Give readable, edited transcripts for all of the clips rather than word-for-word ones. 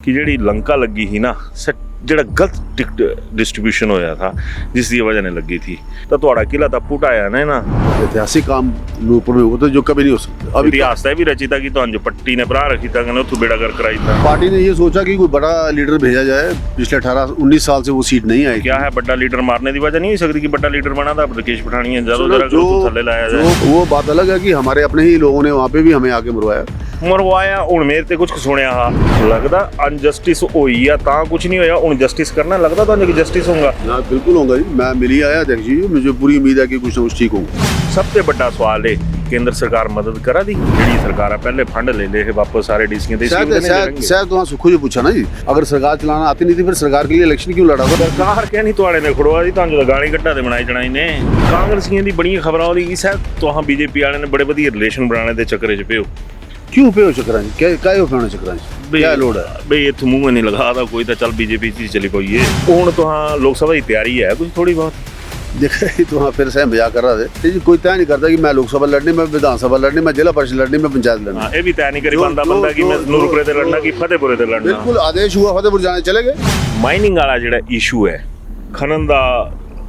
कि ਜਿਹੜੀ ਲੰਕਾ ਲੱਗੀ ਸੀ ਨਾ ਜਿਹੜਾ ਗਲਤ ਟਿਕਟ डिस्ट्रीब्यूशन ਹੋਇਆ था जिस ਦੀ वजह ने लगी थी ਤਾਂ ਤੁਹਾਡਾ ਕਿਲਾ ਤਾਂ ਪੁਟਾਇਆ ਨਾ ਇਹਨਾਂ ऐतिहासिक काम ऊपर में वो तो जो कभी नहीं हो सकता। अभी इतिहास है भी रचिता की तो अंज पट्टी ने भरा रखी था कहने तू बेड़ा कर कराई था। पार्टी ने ये सोचा कि कोई बड़ा लीडर भेजा जाए। पिछले 18-19 साल से वो सीट नहीं आई। क्या है बड़ा लीडर मारने की वजह नहीं हो सकती कि बड़ा लीडर बना था राकेश पठानिया जो थले लाया जाए। वो बात अलग है कि हमारे अपने ही लोगों ने वहाँ पे भी हमें आके मरवाया मरवाया। हूँ मेरे ते कुछ सुनिया हा लगता अनजस्टिस हुई है ता कुछ नहीं होया। हूँ जस्टिस करना लगता तो जस्टिस होगा। हाँ बिल्कुल होगा जी। मैं मिल ही आया देख जी, मुझे पूरी उम्मीद है कि कुछ ना कुछ ठीक होगा। सबसे बड़ा सवाल है केंद्र सरकार मदद करा दी जी सरकार पहले फंड ले ले वापस सारे डीसी शायद तो सुखो जी पूछा ना जी, अगर सरकार चलाना आती नहीं थी फिर सरकार के लिए इलेक्शन क्यों लड़ा? सरकार क्या नहीं तुआड़े ने खड़ोआ जी तुहानू गाली कट्टा दे बनाई जनाई ने कांग्रेसियों की बड़ी खबर आ रही शायद तुहां बीजेपी वाले ने बड़े वधिया रिलेशन बनाने के चक्कर च पे हो। क्यों पे हो चक्कर क्या क्या होना चक्कर क्या लोड है बई इत्थों मूंह नहीं लगा था कोई तो चल बीजेपी च चली पई है। हुण तुहां लोकसभा की तैयारी है कुछ थोड़ी बहुत देखा तो हाँ फिर से मजाक कर रहा थे जी। कोई तय नहीं करता कि मैं लोकसभा लड़नी, मैं विधानसभा लड़नी, मैं जिला परिषद लड़नी, मैं पंचायत लड़नी। ये भी तय नहीं करी पांदा बंदा कि मैं नूरपुरे ते लड़ना कि फतेहपुरे ते लड़ना। बिल्कुल आदेश हुआ फतेहपुर जाने चले गए। माइनिंग वाला जिहड़ा इशू है खनन दा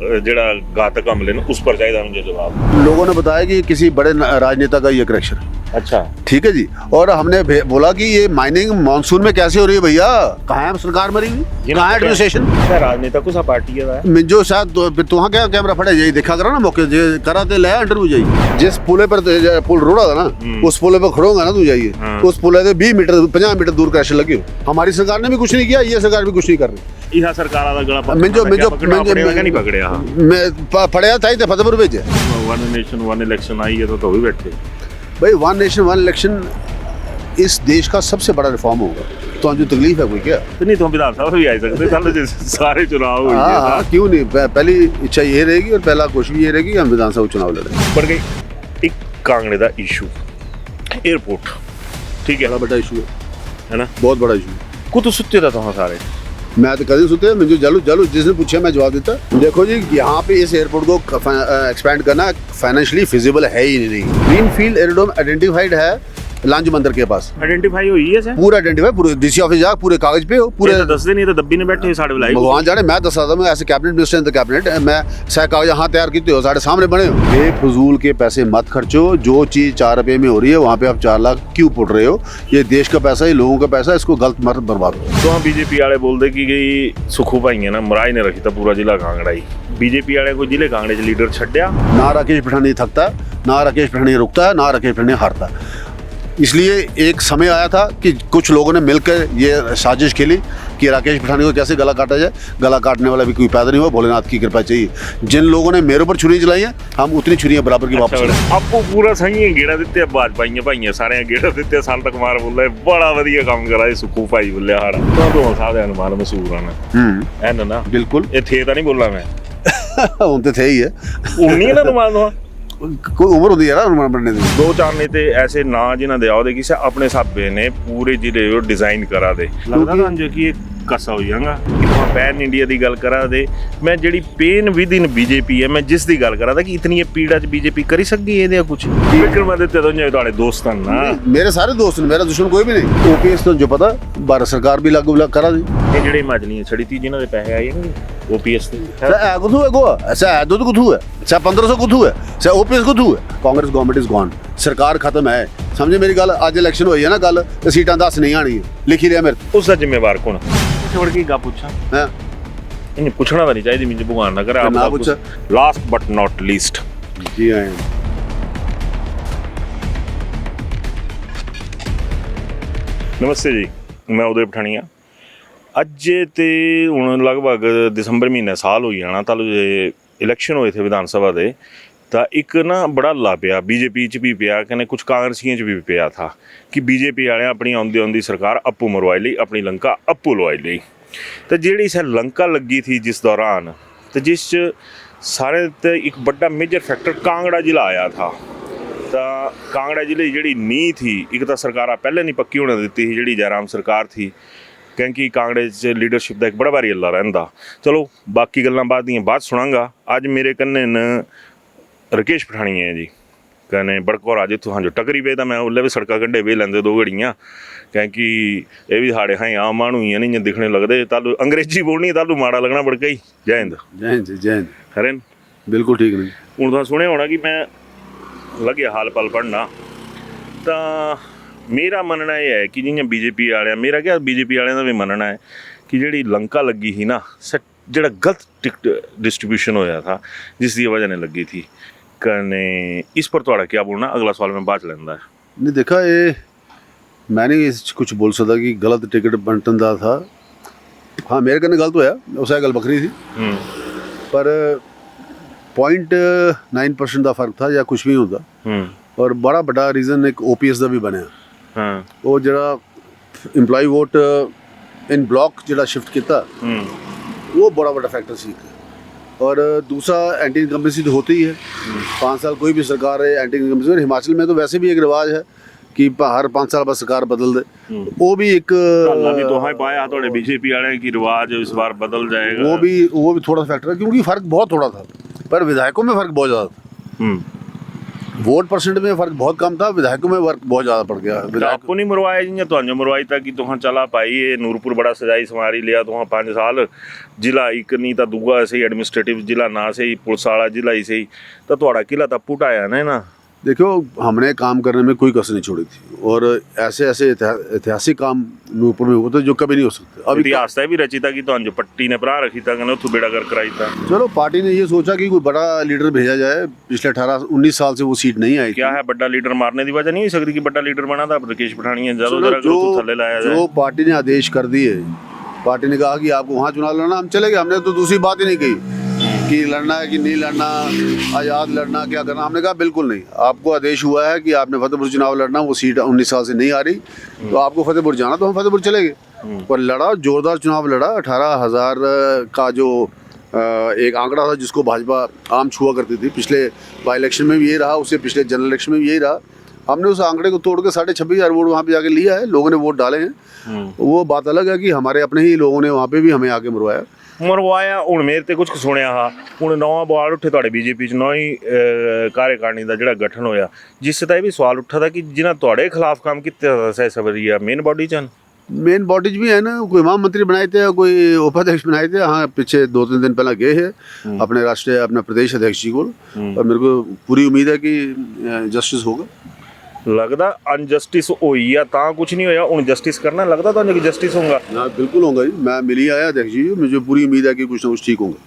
जिहड़ा घातक हमले ने उस पर चाहिए मुझे जवाब। लोगों ने बताया कि किसी बड़े राजनेता का ये करेक्शन। अच्छा ठीक है जी। और हमने बोला कि ये माइनिंग मानसून में कैसे हो रही है भैया? कहाँ है सरकार मरी हुई? कहाँ है एडमिनिस्ट्रेशन? राजनेता को सा पार्टी है मिंजो शायद तुहां क्या कैमरा फटे जाई देखा करो ना मौके जे करा ते ले इंटरव्यू जाई। जिस पुले पर पुल रोड़ा था ना उस पुले पर खड़ोगा ना तू जाइए उस पुले से 20 मीटर 50 मीटर दूर क्रैश लगे हो। हमारी सरकार ने भी कुछ नहीं किया, ये सरकार भी कुछ नहीं कर रही। इहा सरकार दा गला मिंजो नहीं पकड़या मैं फड़या था ते फतेहपुर भेजे। One nation one election I है तो भी बैठे भाई। वन नेशन वन इलेक्शन इस देश का सबसे बड़ा रिफॉर्म होगा। तो जो तकलीफ है कोई क्या नहीं तो विधानसभा भी आ सकते सारे चुनाव हुए। हाँ क्यों नहीं, पहली इच्छा ये रहेगी और पहला कोशिश भी ये रहेगी हम विधानसभा चुनाव लड़ेंगे। पर गई एक कांगड़े का इशू एयरपोर्ट ठीक है बड़ा बड़ा इशू है ना, बहुत बड़ा इशू। को तो सुते था तुम सारे मैं तो कभी सुते मुझे जलू जलू जिसने पूछा मैं जवाब देता। देखो जी यहाँ पे इस एयरपोर्ट को एक्सपैंड करना फाइनेंशियली फिजिबल है ही नहीं। ग्रीन फील्ड एरोड्रोम आइडेंटिफाइड है लांज मंदिर के पास। आइडेंटिफाई हुई है सर पूरा आइडेंटिफाई पूरे डीसी ऑफिस जा पूरे कागज पे हो पूरे तो दस दिन नहीं तो दब्बी ने बैठे साढ़े बुलाई भगवान जाने। मैं दस रहा था मैं ऐसे cabinet minister in the cabinet मैं सह कागज यहाँ तैयार किए हो साढ़े सामने बने हो। बेफजूल के पैसे मत खर्चो। जो चीज 4 रुपए में हो रही है वहाँ पे आप 4 लाख क्यों पुट रहे हो? ये देश का पैसा है, लोगों का पैसा है, इसको गलत मत बर्बाद करो। तो हम बीजेपी वाले बोलते कि गई सुखू भाई है ना मराई ने रखी था पूरा जिला कांगड़ा ही। बीजेपी वाले को जिले कांगड़े च लीडर छड्या ना राकेश पठानिया थकता ना राकेश पठानिया रुकता है ना राकेश पठानिया हारता। इसलिए एक समय आया था कि कुछ लोगों ने मिलकर ये साजिश खेली कि राकेश पठानिया को कैसे गला काटा जाए। गला काटने वाला भी कोई पैदा नहीं हुआ, भोलेनाथ की कृपा चाहिए। जिन लोगों ने मेरे ऊपर छुरी चलाई है हम उतनी छुरियां बराबर की वापस आपको पूरा सही है गेड़ा दिते बाज पाइयां भाइयां सारे गेड़ा दिते संत कुमार बोले बड़ा वधिया काम करा सुखू भाई बोले हाड़ा तो साहब दे अनुमान मशहूर आना है ना बिल्कुल ये थे नहीं बोलना मैं ਹੁਣ ਤੇ थे ही है उन्नी ना अनुमान कोई उम्र होती है ना अनुमान बनने की। 2-4 नेते ऐसे ना जिन्हें दिया होते किसी अपने हिसाबे ने पूरे जिले डिजाइन करा दे लगदा था जो कि कसा हो जाएगा कि तुम पैन इंडिया की गल करा दे। मैं जी पेन विद इन बीजेपी है मैं जिस की गल करा था कि इतनी पीड़ा च बीजेपी करी सकती है ये कुछ विक्रमादित्य तो जो दोस्त हैं ना मेरे सारे दोस्त मेरा दुश्मन कोई भी नहीं। ओपीएस तो जो पता भारत सरकार भी लागू करा दी ये जेडे हिमाचली छड़ी थी जिन्होंने पैसे आए ओपीएस से है कुथू है गोवा ऐसा है दूध कुथू है चाहे 1500 कुथू है चाहे ओपीएस कुथू है। कांग्रेस गवर्नमेंट इज गॉन सरकार खत्म है समझे मेरी गल। आज इलेक्शन हुई है ना गल तो सीटां 10 नहीं आनी लिखी लिया मेरे उसका जिम्मेवार कौन छोड़ के गा पूछा है इन्हें पूछना तो नहीं चाहिए मुझे भगवान ना करे ना पूछा। लास्ट बट नॉट लीस्ट जी हाँ नमस्ते जी मैं उदय पठानिया। अज तो हूँ लगभग दिसंबर महीने साल हो जाना तल इलैक्शन होए थे विधानसभा के तो एक ना बड़ा ला पिया बीजेपी च भी पिया कने कुछ कांग्रेसियों च भी पिया था कि बीजेपी वाले अपनी आउंदी आउंदी सरकार अप्पू मरवाई ली अपनी लंका अप्पू लवाई ली। तो जी लंका लगी थी जिस दौरान तो जिस सारे तो एक बड़ा मेजर फैक्टर कांगड़ा जिला आया था। तो कांगड़ा जिले की जी नींह थी एक तो सरकार पहले नहीं पक्की होने दी थी जी जयराम सरकार थी क्योंकि कांगड़े च लीडरशिप का एक बड़ा भारी हल्ला रहा। चलो बाकी गल्लां बाद सुनांगा। अज मेरे कन्ने न राकेश पठानिया है जी कहने बड़को राजे तुहां जो टकरी पे मैं उल्ले भी सड़का कंढे बे लेंदे दो घड़ियां क्योंकि ये भी साढ़े हाई आम मानू ही नहीं दिखने लगते तालू अंग्रेजी बोलनी तालू माड़ा लगना बड़का ही। जय हिंद। जय हिंद जय हिंद। खरे बिल्कुल ठीक नहीं हूँ तुम सुने होना कि मैं लगे हाल पल पढ़ना तो मेरा मनना यह है कि जियां बीजेपी वाले मेरा क्या बीजेपी वाले का भी मनना है कि जी लंका लगी ही ना जो गलत टिकट डिस्ट्रीब्यूशन होया था जिसकी वजह ने लगी थी कने इस पर थोड़ा क्या बोलना अगला सवाल मैं बात लेंदा है। नहीं देखा ये मैं नहीं इस कुछ बोल सकता कि गलत टिकट बंटन का था। हाँ मेरे कन्नै गलत होया उस गल बखरी थी पर 0.9% का फर्क था या कुछ भी होता और बड़ा बड़ा रीजन एक OPS का भी बनया वो जरा इंप्लॉय वोट इन ब्लॉक जरा शिफ्ट किया वो बड़ा बड़ा फैक्टर सी और दूसरा एंटी इनकम्बेंसी तो होती ही है 5 साल कोई भी सरकार है एंटी इनकम्बेंसी। और हिमाचल में तो वैसे भी एक रिवाज है कि हर 5 साल बाद सरकार बदल दे वो भी एक भी तो है पाया थोड़े बीजेपी वाले की रिवाज इस बार बदल जाएगा वो भी थोड़ा फैक्टर है क्योंकि फर्क बहुत थोड़ा था पर विधायकों में फर्क बहुत ज़्यादा था। वोट परसेंट में फर्क बहुत कम था विधायकों में फर्क बहुत ज़्यादा पड़ गया। आपको नहीं मरवाया जी तुझे मरवाई था कि तुहां चला पाई ये नूरपुर बड़ा सजाई संवारी लिया तुहां 5 साल जिला एक नहीं तो दूआ सही एडमिनिस्ट्रेटिव जिला ना सही पुलिस वाला जिला ही सही तो थोड़ा किला तब पुटाया ना। देखो हमने काम करने में कोई कसर नहीं छोड़ी थी और ऐसे ऐसे ऐतिहासिक काम नूरपुर में होते जो कभी नहीं हो सकते। अब इतिहास भी रची था कि तो जो पट्टी ने भरा रखी था कहने उतो बेड़ा कर कराई था। चलो पार्टी ने ये सोचा कि कोई बड़ा लीडर भेजा जाए पिछले 18-19 साल से वो सीट नहीं आई क्या है बड़ा लीडर मारने की वजह नहीं हो सकती कि बड़ा लीडर बना था राकेश पठानिया थले लाया जो पार्टी ने आदेश कर दिए पार्टी ने कहा कि आपको वहाँ चुनाव लड़ना हम चले गए। हमने तो दूसरी बात ही नहीं कही कि लड़ना है कि नहीं लड़ना आज़ाद लड़ना क्या करना। हमने कहा बिल्कुल नहीं आपको आदेश हुआ है कि आपने फतेहपुर चुनाव लड़ना वो सीट 19 साल से नहीं आ रही तो आपको फतेहपुर जाना तो हम फतेहपुर चले गए और लड़ा जोरदार चुनाव लड़ा 18,000 का जो एक आंकड़ा था जिसको भाजपा आम छुआ करती थी। पिछले बाई इलेक्शन में भी यही रहा उससे पिछले जनरल इलेक्शन में भी यही रहा। हमने उस आंकड़े को तोड़ के 26,500 वोट वहाँ पे जाके लिया है लोगों ने वोट डाले हैं। वो बात अलग है कि हमारे अपने ही लोगों ने वहाँ पे भी हमें आके मरवाया। हूँ मेरे ते कुछ सुनिया हा हूँ नवा बवाल उठे थोड़े बीजेपी च नई कार्यकारिणी का जो गठन होया जिससे तो यह भी सवाल उठा था कि जिन्हें थोड़े खिलाफ काम किया सह सबरिया मेन बॉडी च मेन बॉडीज भी है ना कोई महामंत्री बनाए थे कोई उपाध्यक्ष बनाए थे। हाँ पीछे 2-3 दिन पहले गए हैं अपने राष्ट्रीय अपने प्रदेश अध्यक्ष जी को और मेरे को पूरी उम्मीद है कि जस्टिस होगा। लगता अनजस्टिस हुई है ता कुछ नहीं होया हूँ जस्टिस करना लगता तो कि जस्टिस होगा। हाँ बिल्कुल होगा जी मैं मिल ही आया अध्यक्ष जी मुझे पूरी उम्मीद है कि कुछ ना कुछ ठीक होगा।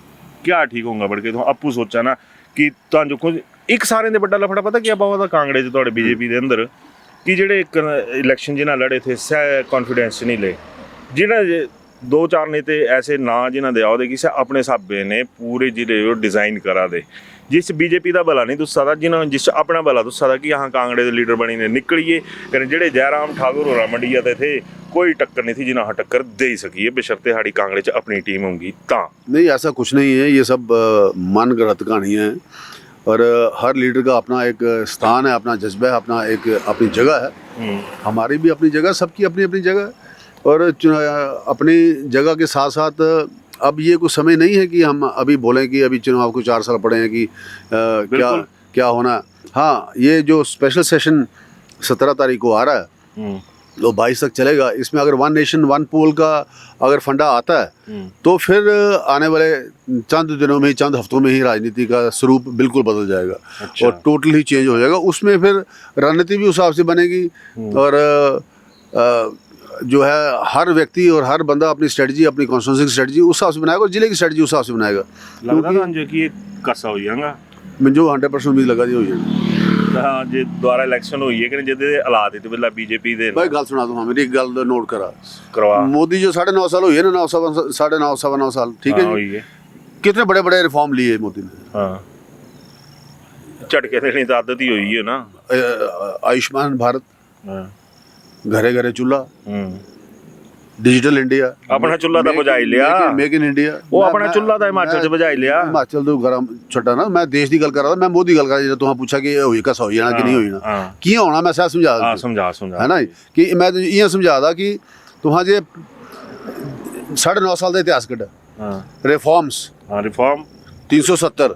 क्या ठीक होगा बड़के तो आपू सोचा ना कि जो कुछ एक सारे ने बड़ा लफड़ा पता क्या पावा था कांगड़े च बीजेपी के अंदर कि जेडे इलैक्शन जिन्हें लड़े थे सह कॉन्फिडेंस नहीं ले जिन्हें 2-4 नेते ऐसे ना जिन्हें दे आओ कि सह अपने हिसाबे ने पूरे जिले डिज़ाइन करा दे जिस बीजेपी का भला नहीं दुस्सा था जिन्होंने जिस अपना भला दुस्सा था कि यहाँ कांगड़े के लीडर बनी ने निकलिए करें जेडे जयराम ठाकुर और मंडिया थे कोई टक्कर नहीं थी जिन्हें हाँ टक्कर दे ही सकी है बेशर्ते साड़ी कांगड़े च अपनी टीम होंगी ता नहीं ऐसा कुछ नहीं है ये सब मन गढ़त कहानियाँ हैं और हर लीडर का अपना एक स्थान है अपना जज्बा है अपना एक अपनी जगह है। हमारी भी अपनी जगह सबकी अपनी अपनी जगह और अपनी जगह के साथ साथ अब ये कुछ समय नहीं है कि हम अभी बोलें कि अभी चुनाव को 4 साल पड़े हैं कि क्या होना। हाँ ये जो स्पेशल सेशन 17 तारीख को आ रहा है तो 22 तक चलेगा। इसमें अगर 1 नेशन 1 पोल का अगर फंडा आता है तो फिर आने वाले चंद दिनों में चंद हफ्तों में ही राजनीति का स्वरूप बिल्कुल बदल जाएगा। अच्छा। और टोटल ही चेंज हो जाएगा। उसमें फिर रणनीति भी उस हिसाब से बनेगी और जो है हर व्यक्ति और हर बंदा अपनी स्ट्रेटजी अपनी कॉन्स्टिट्यूंसी की स्ट्रेटजी उस हिसाब से बनाएगा और जिले की स्ट्रेटजी उस हिसाब से बनाएगा। क्योंकि कसा हो जाएगा मुझे 100% उम्मीद लगा दी हुई है। हाँ जे दोबारा इलेक्शन हुई है कि जिहदे हालात इत्ते वेला बीजेपी दे भाई गल सुना दूँ मेरी एक गल नोट करवा मोदी जो 9.5 साल हुई है ना 9.5 साल ठीक है कितने बड़े बड़े रिफॉर्म लिए मोदी ने। हाँ झटके देने की आदत ही हुई है ना। आयुष्मान भारत घरे घरे चूल्हा डिजिटल इंडिया अपना चूल्हा तो बजाई लिया मेक इन इंडिया वो अपना चूल्हा तो हिमाचल से बजाई लिया। हिमाचल तो गरम छटा ना मैं देश की गल कर रहा था मैं मोदी गल कर रहा तुहां पूछा कि होई कसा होई जाना कि नहीं होई ना कियां होना मैं समझा है ना कि मैं इयां समझादा कि तुहां जे 9.5 साल का इतिहास कड्ढा रिफॉर्म 370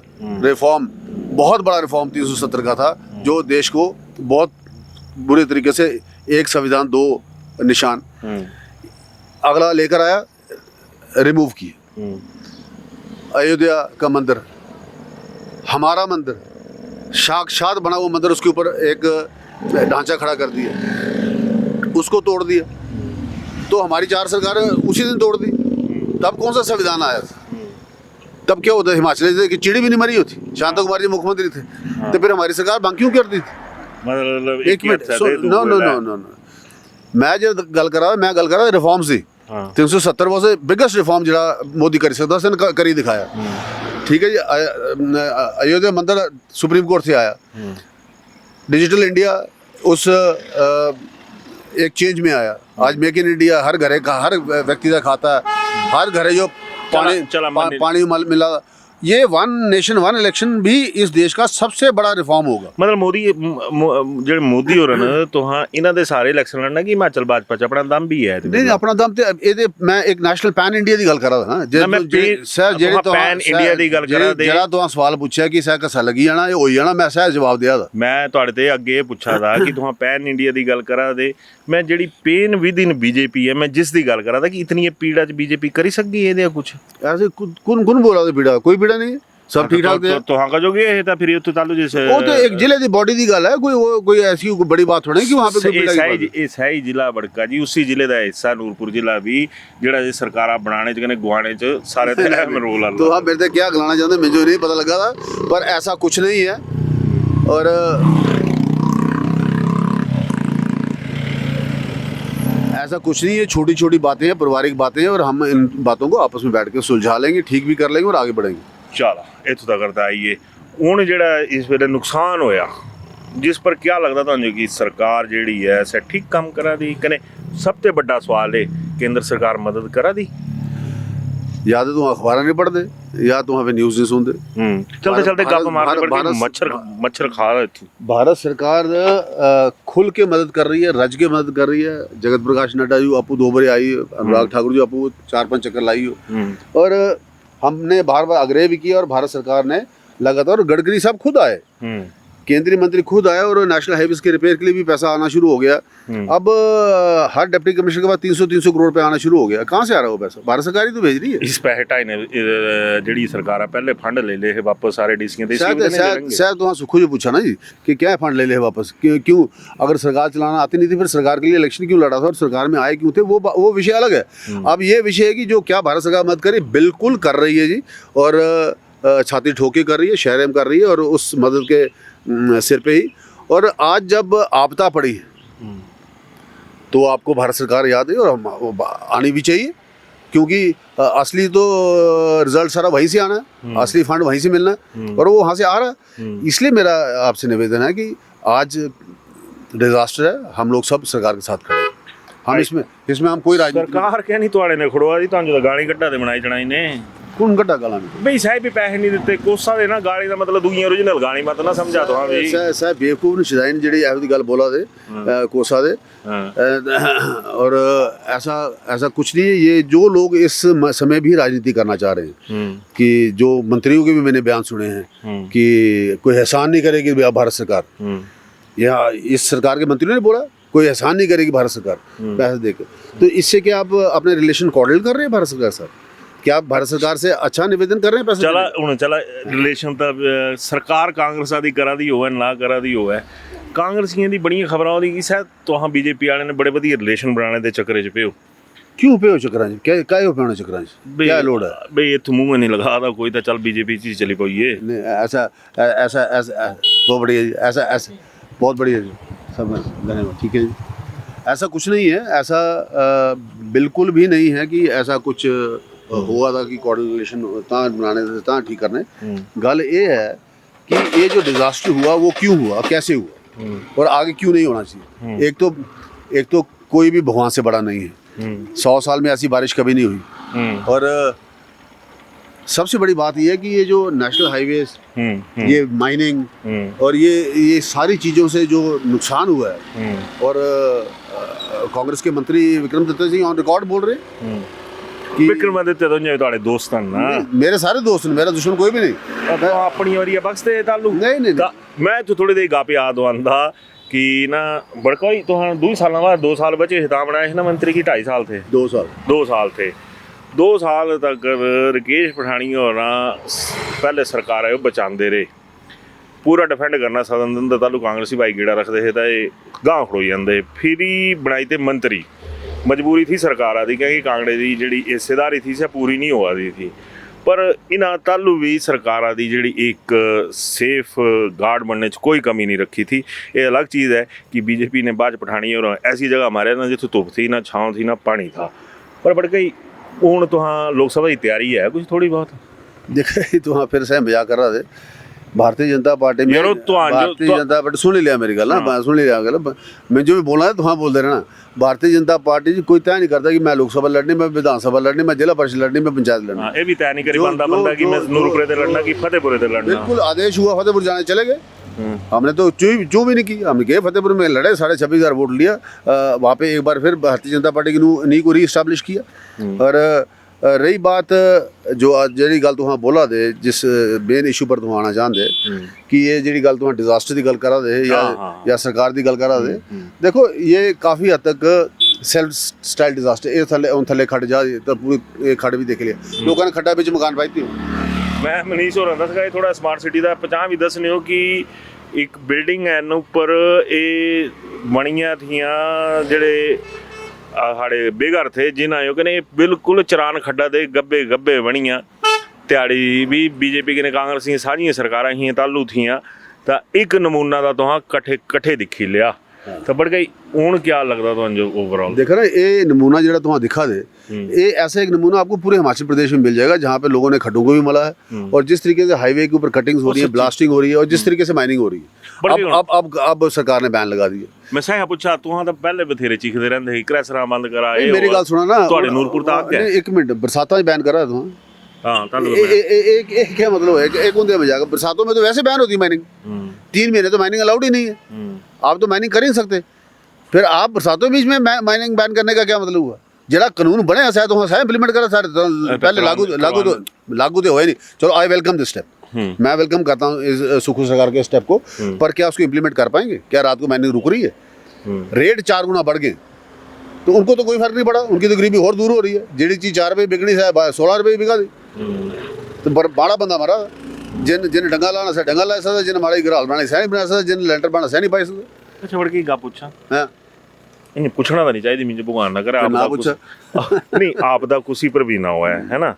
रिफॉर्म बहुत बड़ा रिफॉर्म 370 का था जो देश को बहुत बुरे तरीके से एक संविधान दो निशान अगला लेकर आया, रिमूव किए। अयोध्या का मंदिर, हमारा मंदिर, साक्षात बना हुआ मंदिर, उसके ऊपर एक ढांचा खड़ा कर दिया, उसको तोड़ दिया। तो हमारी 4 सरकारें उसी दिन तोड़ दी। तब कौन सा संविधान आया था? तब क्या होता, हिमाचल की चिड़ी भी नहीं मरी होती, शांता कुमार जी मुख्यमंत्री थे। तो फिर हमारी सरकार बंद क्यों करती थी? मतलब एक minute, no no no no no, मैं जो गल करा रिफॉर्म्स दी। 370 वाज बिगेस्ट रिफॉर्म जिहड़ा मोदी कर सकदा सन, करी दिखाया। ठीक है जी। अयोध्या मंदिर सुप्रीम कोर्ट से आया। डिजिटल इंडिया उस एक चेंज में आया। आज मेक इन इंडिया हर घरे का, हर व्यक्ति का खाता है, हर घरे जो पानी मिला। ये वन नेशन वन इलेक्शन भी इस देश का सबसे बड़ा रिफॉर्म होगा। मतलब ਜਿਹੜੇ ਮੋਦੀ ਹੋਰਾਂ ਨੇ ਤੁਹਾਂ ਇਹਨਾਂ ਦੇ ਸਾਰੇ ਇਲੈਕਸ਼ਨ ਲੜਨਾ ਕਿ ਹਿਮਾਚਲ ਭਾਜਪਾ ਚ ਆਪਣਾ ਦਮ ਵੀ ਹੈ? ਨਹੀਂ ਆਪਣਾ ਦਮ ਤੇ ਇਹਦੇ, ਮੈਂ ਇੱਕ ਨੈਸ਼ਨਲ ਪੈਨ ਇੰਡੀਆ ਦੀ ਗੱਲ ਕਰ ਰਹਾ ਹਾਂ। ਸਰ ਜਿਹੜੇ ਤੋਂ ਪੈਨ ਇੰਡੀਆ ਦੀ ਗੱਲ ਕਰਾਂ ਦੇ ਜਿਹੜਾ ਤੋਂ ਸਵਾਲ ਪੁੱਛਿਆ ਕਿ ਸਹਿ ਕਸਾ ਲੱਗੀ ਜਾਣਾ, ਇਹ ਹੋਈ ਜਾਣਾ, ਮੈਂ ਸਹਿ ਜਵਾਬ ਦਿਆ ਦਾ। ਮੈਂ ਤੁਹਾਡੇ ਤੇ ਅੱਗੇ ਪੁੱਛਾ ਦਾ ਕਿ ਤੁਹਾਂ ਪੈਨ ਇੰਡੀਆ ਦੀ ਗੱਲ ਕਰਾ ਦੇ। ਮੈਂ ਜਿਹੜੀ पेन विद इन बीजेपी है, मैं जिस दी गल करा था कि इतनी पीड़ा च बीजेपी करी सकती है ये कुछ ऐसे कौन बोला था पीड़ा? कोई पीड़ा नहीं है, सब ठीक ठाक है। तो हाँ का जो गए है फिर उत्ते तालु जैसे वो तो एक जिले दी बॉडी दी गल है, कोई ऐसी कोई बड़ी बात थोड़ी कि वहां पे कोई पीड़ा की बात। सही जिला बड़का जी, उसी जिले दा हिस्सा नूरपुर जिला भी जेड़ा जे सरकारां बनाने च कने गुआने च सारे ते अहम रोल है। तो आप मेरे से क्या गलाना चाहते, मुझे नहीं पता लगा था, पर ऐसा कुछ नहीं है। और ऐसा कुछ नहीं है, छोटी छोटी बातें हैं, पारिवारिक बातें हैं, और हम इन बातों को आपस में बैठ के सुलझा लेंगे, ठीक भी कर लेंगे और आगे बढ़ेंगे। चलो इत्थों तक करता आइए हूँ जेड़ा इस वेले नुकसान होया, जिस पर क्या लगता तुहानू कि सरकार जेड़ी है सै ठीक काम करा दी कने? सब तो बड़ा सवाल है, केंद्र सरकार मदद करा दी? या तो तुम अखबार नहीं पढ़ते, या तुम हमें न्यूज़ नहीं सुनते। चलते चलते गप मारने पड़ मच्छर खा रहे थे। भारत सरकार खुल के मदद कर रही है, रज के मदद कर रही है। जगत प्रकाश नड्डा जी अपू 2 बार आई, अनुराग ठाकुर जी अपू 4-5 चक्कर लाई हो। और हमने बार बार आग्रह भी किया, और भारत सरकार ने लगातार, गडकरी साहब खुद आए, केंद्रीय मंत्री खुद आया, और नेशनल हाईवेज के रिपेयर के लिए भी पैसा आना शुरू हो गया। अब हर डिप्टी कमिश्नर के बाद 300 करोड़ रुपए आना शुरू हो गया। कहाँ से आ रहा है वो पैसा? भारत सरकार ही तो भेज रही है। इस पैसे ढाई ने जेडी सरकार पहले फंड ले ले वापस सारे डीसी दे। शायद तो सुखू जी पूछा ना जी कि क्या फंड ले ले वापस, क्यों? अगर सरकार चलाना आती नहीं थी, फिर सरकार के लिए इलेक्शन क्यों लड़ा था, और सरकार में आए क्यों थे, वो विषय अलग है। अब ये विषय है कि जो क्या भारत सरकार मदद करे, बिल्कुल कर रही है जी, और छाती ठोके कर रही है, शहर में कर रही है, और उस मदद के सिर पे ही। और आज जब आपदा पड़ी तो आपको भारत सरकार याद है, और आनी भी चाहिए, क्योंकि असली तो रिजल्ट सारा वहीं से आना है, असली फंड वहीं से मिलना है, और वो वहाँ से आ रहा है। इसलिए मेरा आपसे निवेदन है कि आज डिजास्टर है, हम लोग सब सरकार के साथ खड़े हैं। हम इसमें हम कोई राजनीति सरकार क्या नहीं तुहाड़े ने खड़ोआ जी, तुहानू गाली कड्डा ते बनाई चढ़ाई ने कौन कट्टा गाला में बई साहब भी पैसे नहीं दिते, कोसा दे ना गाली दा मतलब दूई ओरिजिनल गाली मत ना समझा तो। हां भाई साहब बेवकूफ ने शिदाइन जेडी एहो दी गल बोला दे कोसा दे। और ऐसा कुछ नहीं है। ये जो लोग इस समय भी राजनीति करना चाह रहे हैं, कि जो मंत्रियों के भी मैंने बयान सुने हैं कि कोई एहसान नहीं करेगी भारत सरकार, या इस सरकार के मंत्रियों ने बोला कोई एहसान नहीं करेगी भारत सरकार पैसे देकर। तो इससे क्या आप अपने रिलेशन कॉर्डिनेट कर रहे हैं भारत सरकार साथ? क्या आप भारत सरकार से अच्छा निवेदन कर रहे हैं पैसे? चला रिलेशन तो सरकार कांग्रेस दी करा दी होवे ना करा दी होवे, कांग्रेसियों दी बड़ियां खबरां आउंदी कि शायद तुहां बीजेपी वाले ने बड़े वधिया रिलेशन बनाने दे चक्करे च पियो। क्यों पे हो चक्करां च? क्या काहे हो पे चक्करां च? क्या लोड़ है बई? इत्थों मुंह नहीं लगा दा कोई, तो चल बीजेपी च चली पईए। ऐसा बहुत बढ़िया जी, ऐसा बहुत बढ़िया जी, सब धन्यवाद, ठीक है जी। ऐसा कुछ नहीं है, ऐसा बिल्कुल भी नहीं है कि ऐसा कुछ हुआ था कि कोऑर्डिनेशन बनाने से ठीक करने। गल ये है कि ये जो डिजास्टर हुआ वो क्यों हुआ, कैसे हुआ, और आगे क्यों नहीं होना चाहिए। एक तो कोई भी भगवान से बड़ा नहीं है। 100 साल में ऐसी बारिश कभी नहीं हुई। और सबसे बड़ी बात यह है कि ये जो नेशनल हाईवेज, ये माइनिंग और ये सारी चीज़ों से जो नुकसान हुआ है, और कांग्रेस के मंत्री विक्रम दत्ता सिंह ऑन रिकॉर्ड बोल रहे हैं ਵਿਕਰਮਾਦਿੱਤੇ ਤੋਂ ਜਿਵੇਂ ਤੁਹਾਡੇ ਦੋਸਤ ਹਨ ਨਾ, मेरे सारे दोस्त ने, मेरा दुश्मन कोई भी नहीं। ਆਪਾਂ ਆਪਣੀ ਵਾਰੀ ਬਖਸ਼ ਤੇ ਤਾਲੂ नहीं नहीं ਮੈਂ ਤੂੰ ਥੋੜੀ ਦੇਰ ਗੱਪ ਯਾਦ ਆਉਂਦਾ ਕਿ ਨਾ ਬੜਕਾ ਹੀ ਤੁਹਾਂ 2 ਸਾਲਾਂ ਬਾਅਦ 2 ਸਾਲ ਬਚੇ ਹਿਤਾ ਬਣਾਏ ਸੀ ना मंत्री की 2.5 साल थे 2 साल 2 साल थे 2 साल तक राकेश पठानी और पहले सरकार है वो बचाते रहे, पूरा डिफेंड करना सदन दिन तालू कांग्रेसी भाई गेड़ा रखते थे तो ये गांव खड़ो जाते, फिर ही बनाई थे मंत्री, मजबूरी थी सरकार की क्योंकि कांगड़े की जी हिस्सेदारी थी से पूरी नहीं हो रही थी। पर इन्हां तालू भी सरकारां दी जिहड़ी एक सेफ गार्ड बनने च कोई कमी नहीं रखी थी। ये अलग चीज़ है कि बीजेपी ने बाद पठानी और ऐसी जगह मारे ना जिथे धुप थी ना छाँव थी ना पानी था। पर बड़ गई हूँ तो हाँ लोकसभा की तैयारी है कुछ थोड़ी बहुत देखा तो हाँ फिर से मजाक कर रहा थे। भारतीय जनता पार्टी में भारतीय जनता पार्टी सुन ही लिया मेरी गल ना, सुन लिया गल मैं जो भी बोलना है तो हाँ बोल दे रहा ना। भारतीय जनता पार्टी जी कोई तय नहीं करता कि मैं लोकसभा लड़नी, मैं विधानसभा लड़नी, मैं जिला परिषद लड़नी, मैं पंचायत लड़नी। ये भी तय नहीं करी बंदा कि मैं नूरपुरे से लड़ना कि फतेहपुरे से लड़ना। बिल्कुल आदेश हुआ फतेहपुर जाने चले गए, हमने तो चू भी नहीं की, हम गए फतेहपुर में लड़े, 26,500 वोट लिया, वहाँ पे एक बार फिर भारतीय जनता पार्टी की नी को रीस्टैब्लिश किया। और रही बात जो जी गल तुहां बोला दे जिस मेन इशू पर तुहां आना चाहते कि ये जी गल तुहां डिजास्टर की गल करा दे या सरकार की गल करा दे, देखो ये काफ़ी हद तक सेल्फ स्टाइल डिजास्टर, ये थले खड़ जा तो पूरी खड़ भी देख लिया, लोगों ने खड्डा बिच मकान पाई थी। मैं मनीष होर दस गए थोड़ा स्मार्ट सिटी का 50 भी दसने हो कि एक बिल्डिंग है उपर ये बनिया थियां जेड़े साढ़े बेघर थे जिन्हें कहने बिल्कुल चरान खड्डा दे गब्बे गब्बे बनिया त्याड़ी भी बीजेपी के ने कांग्रेस सारिया सरकारां ही तालू थियां तो एक नमूना का तुहां कट्ठे कट्ठे दिखी लिया तो बड़ गई हूँ क्या लगता तुहां जो ओवरऑल देखा ना ये नमूना जो तुहां दिखा दे ये ऐसा एक नमूना आपको पूरे हिमाचल प्रदेश में मिल जाएगा जहाँ पे लोगों ने खड्डों को भी मला है और जिस तरीके से हाईवे के ऊपर कटिंग्स हो रही है, ब्लास्टिंग हो रही है और जिस तरीके से माइनिंग हो रही है। अब सरकार ने बैन लगा दिया। मैं सही पूछा तुहां तो पहले बथेरे चीखते रहंदे क्रैसरा बंद करा मेरी गल सुना ना तुहाडे नूरपुर तो आ गया एक मिनट बरसाता बैन करा तुहां हाँ तालू एक क्या मतलब है, एक होंगे मजाक बरसातों में तो वैसे बैन होती है माइनिंग, 3 महीने तो माइनिंग अलाउड ही नहीं है, आप तो माइनिंग कर ही नहीं सकते, फिर आप बरसातों के बीच में माइनिंग बैन करने का क्या मतलब हुआ? जरा कानून बने ऐसा तो हाँ इंप्लीमेंट करा सारे पहले लागू तो हो ही नहीं। चलो आई वेलकम दिस स्टेप, मैं वेलकम करता हूँ इस सुखू सरकार के स्टेप को, पर क्या उसको इंप्लीमेंट कर पाएंगे? क्या रात को माइनिंग रुक रही है? रेट 4 गुना बढ़ गए तो उनको तो कोई फर्क नहीं पड़ा, उनकी तो गरीबी और दूर हो रही है। जी चीज़ 4 रुपये बिकनी है 16 रुपये बिका दी तो बड़ा बंदा मरा जिन डंगा लाना से डंगा ला सकता, जिन माड़ी घराल बनानी सह नहीं बना सकता, जिन लेंटर बना सह नहीं पाई सकता। अच्छा बड़ की गप पूछा हाँ इन्हें पूछना तो नहीं चाहिए मुझे भगवान ना करे ना पूछा नहीं आपदा कुसी पर भी ना हुआ है ना,